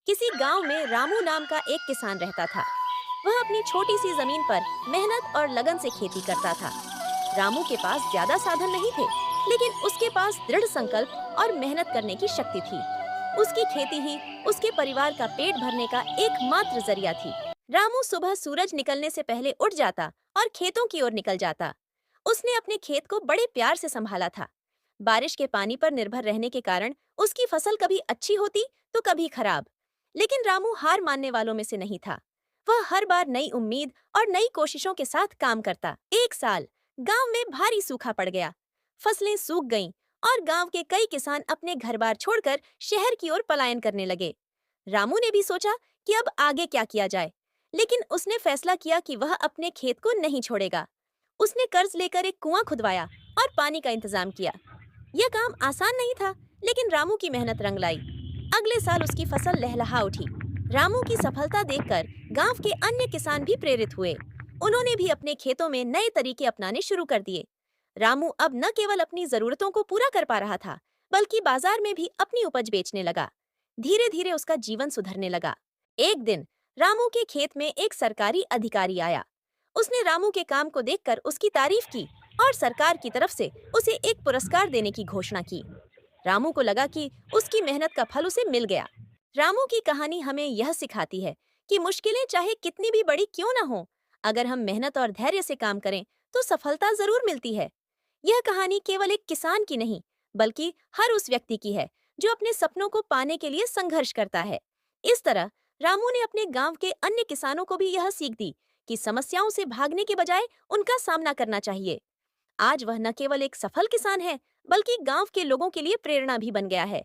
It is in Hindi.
किसी गांव में रामू नाम का एक किसान रहता था। वह अपनी छोटी सी जमीन पर मेहनत और लगन से खेती करता था। रामू के पास ज्यादा साधन नहीं थे, लेकिन उसके पास दृढ़ संकल्प और मेहनत करने की शक्ति थी। उसकी खेती ही उसके परिवार का पेट भरने का एकमात्र जरिया थी। रामू सुबह सूरज निकलने से पहले उठ जाता और खेतों की ओर निकल जाता। उसने अपने खेत को बड़े प्यार से संभाला था। बारिश के पानी पर निर्भर रहने के कारण उसकी फसल कभी अच्छी होती तो कभी खराब। लेकिन रामू हार मानने वालों में से नहीं था। वह हर बार नई उम्मीद और नई कोशिशों के साथ काम करता। एक साल गांव में भारी सूखा पड़ गया। फसलें सूख गईं और गांव के कई किसान अपने घर-बार छोड़कर शहर की ओर पलायन करने लगे। रामू ने भी सोचा कि अब आगे क्या किया जाए, लेकिन उसने फैसला किया कि वह अपने खेत को नहीं छोड़ेगा। उसने कर्ज लेकर एक कुआं खुदवाया और पानी का इंतजाम किया। यह काम आसान नहीं था, लेकिन रामू की मेहनत रंग लाई। अगले साल उसकी फसल लहलहा उठी। रामू की सफलता देखकर गांव के अन्य किसान भी प्रेरित हुए। उन्होंने भी अपने खेतों में नए तरीके अपनाने शुरू कर दिए। रामू अब न केवल अपनी जरूरतों को पूरा कर पा रहा था, बल्कि बाजार में भी अपनी उपज बेचने लगा। धीरे धीरे उसका जीवन सुधरने लगा। एक दिन रामू के खेत में एक सरकारी अधिकारी आया। उसने रामू के काम को देखकर उसकी तारीफ की और सरकार की तरफ से उसे एक पुरस्कार देने की घोषणा की। रामू को लगा कि उसकी मेहनत का फल उसे मिल गया। रामू की कहानी हमें यह सिखाती है कि मुश्किलें चाहे कितनी भी बड़ी क्यों ना हो, अगर हम मेहनत और धैर्य से काम करें तो सफलता जरूर मिलती है। यह कहानी केवल एक किसान की नहीं, बल्कि हर उस व्यक्ति की है जो अपने सपनों को पाने के लिए संघर्ष करता है। इस तरह रामू ने अपने गांव के अन्य किसानों को भी यह सीख दी कि समस्याओं से भागने के बजाय उनका सामना करना चाहिए। आज वह न केवल एक सफल किसान है, बल्कि गांव के लोगों के लिए प्रेरणा भी बन गया है।